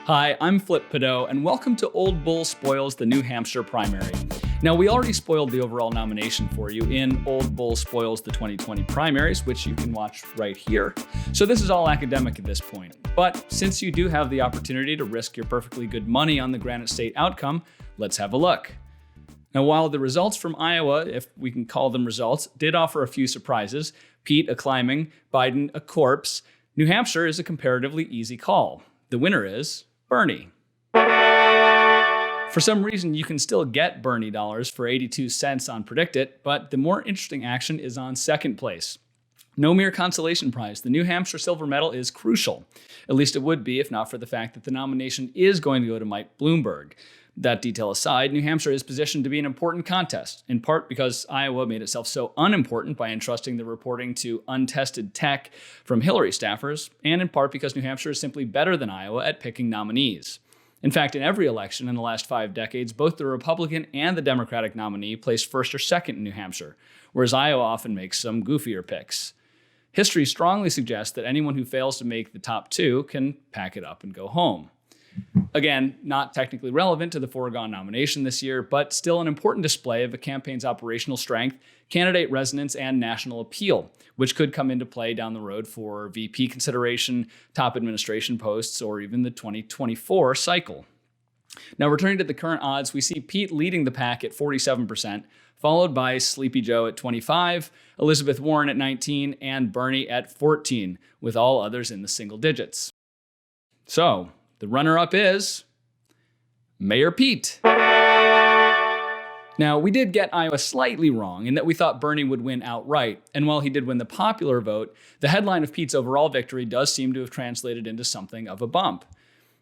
Hi, I'm Flip Pideaux, and welcome to Old Bull Spoils the New Hampshire primary. Now, we already spoiled the overall nomination for you in Old Bull Spoils the 2020 primaries, which you can watch right here. So this is all academic at this point. But since you do have the opportunity to risk your perfectly good money on the Granite State outcome, let's have a look. Now, while the results from Iowa, if we can call them results, did offer a few surprises, Pete a climbing, Biden a corpse, New Hampshire is a comparatively easy call. The winner is Bernie. For some reason, you can still get Bernie dollars for 82 cents on Predict It, but the more interesting action is on second place. No mere consolation prize. The New Hampshire silver medal is crucial. At least it would be if not for the fact that the nomination is going to go to Mike Bloomberg. That detail aside, New Hampshire is positioned to be an important contest, in part because Iowa made itself so unimportant by entrusting the reporting to untested tech from Hillary staffers, and in part because New Hampshire is simply better than Iowa at picking nominees. In fact, in every election in the last 5 decades, both the Republican and the Democratic nominee placed first or second in New Hampshire, whereas Iowa often makes some goofier picks. History strongly suggests that anyone who fails to make the top 2 can pack it up and go home. Again, not technically relevant to the foregone nomination this year, but still an important display of a campaign's operational strength, candidate resonance, and national appeal, which could come into play down the road for VP consideration, top administration posts, or even the 2024 cycle. Now, returning to the current odds, we see Pete leading the pack at 47%, followed by Sleepy Joe at 25%, Elizabeth Warren at 19%, and Bernie at 14%, with all others in the single digits. So, the runner-up is Mayor Pete. Now, we did get Iowa slightly wrong in that we thought Bernie would win outright, and while he did win the popular vote, the headline of Pete's overall victory does seem to have translated into something of a bump.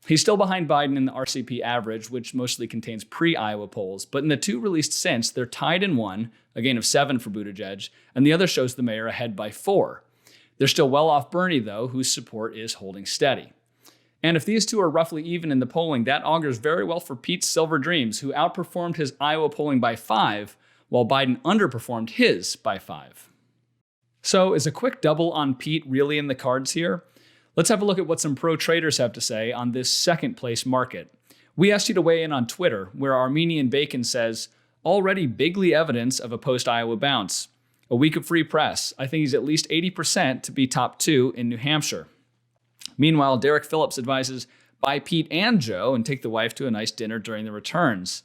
He's still behind Biden in the RCP average, which mostly contains pre-Iowa polls, but in the 2 released since, they're tied in one, a gain of 7 for Buttigieg, and the other shows the mayor ahead by 4. They're still well off Bernie, though, whose support is holding steady. And if these two are roughly even in the polling, that augurs very well for Pete's Silver Dreams, who outperformed his Iowa polling by 5, while Biden underperformed his by 5. So is a quick double on Pete really in the cards here? Let's have a look at what some pro-traders have to say on this second place market. We asked you to weigh in on Twitter, where Armenian Bacon says, already bigly evidence of a post-Iowa bounce. A week of free press. I think he's at least 80% to be top 2 in New Hampshire. Meanwhile, Derek Phillips advises buy Pete and Joe and take the wife to a nice dinner during the returns.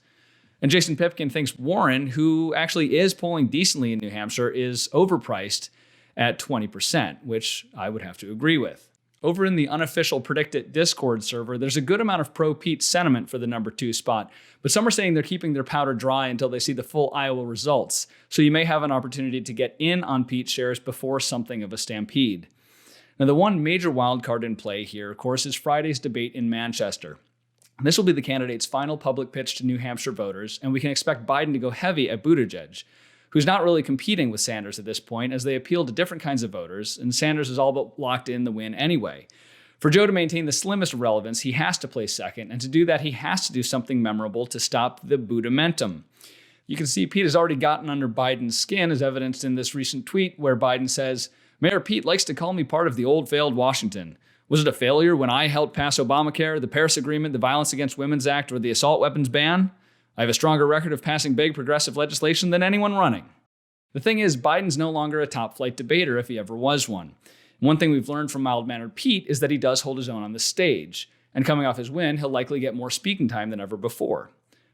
And Jason Pipkin thinks Warren, who actually is polling decently in New Hampshire, is overpriced at 20%, which I would have to agree with. Over in the unofficial Predict It Discord server, there's a good amount of pro-Pete sentiment for the number 2 spot, but some are saying they're keeping their powder dry until they see the full Iowa results, so you may have an opportunity to get in on Pete shares before something of a stampede. Now, the one major wildcard in play here, of course, is Friday's debate in Manchester. This will be the candidate's final public pitch to New Hampshire voters, and we can expect Biden to go heavy at Buttigieg, who's not really competing with Sanders at this point as they appeal to different kinds of voters, and Sanders is all but locked in the win anyway. For Joe to maintain the slimmest relevance, he has to place second, and to do that, he has to do something memorable to stop the Buddamentum. You can see Pete has already gotten under Biden's skin, as evidenced in this recent tweet where Biden says, Mayor Pete likes to call me part of the old failed Washington. Was it a failure when I helped pass Obamacare, the Paris Agreement, the Violence Against Women's Act, or the assault weapons ban? I have a stronger record of passing big progressive legislation than anyone running. The thing is, Biden's no longer a top-flight debater if he ever was one. One thing we've learned from mild-mannered Pete is that he does hold his own on the stage, and coming off his win, he'll likely get more speaking time than ever before.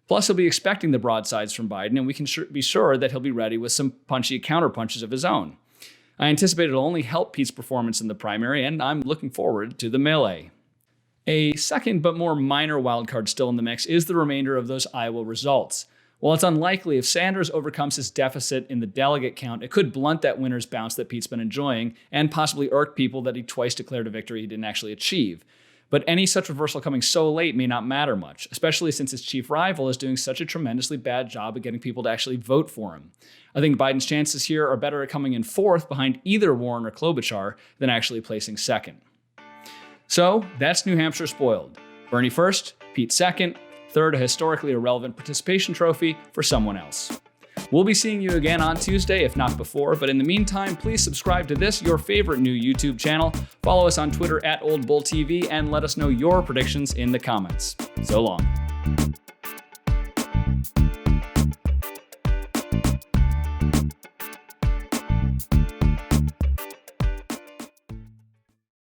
Plus, he'll be expecting the broadsides from Biden, and we can be sure that he'll be ready with some punchy counterpunches of his own. I anticipate it'll only help Pete's performance in the primary, and I'm looking forward to the melee. A second but more minor wildcard still in the mix is the remainder of those Iowa results. While it's unlikely, if Sanders overcomes his deficit in the delegate count, it could blunt that winner's bounce that Pete's been enjoying and possibly irk people that he twice declared a victory he didn't actually achieve. But any such reversal coming so late may not matter much, especially since his chief rival is doing such a tremendously bad job at getting people to actually vote for him. I think Biden's chances here are better at coming in 4th behind either Warren or Klobuchar than actually placing 2nd. So that's New Hampshire spoiled. Bernie 1st, Pete 2nd, 3rd a historically irrelevant participation trophy for someone else. We'll be seeing you again on Tuesday, if not before, but in the meantime, please subscribe to this, your favorite new YouTube channel, follow us on Twitter @OldBullTV, and let us know your predictions in the comments. So long.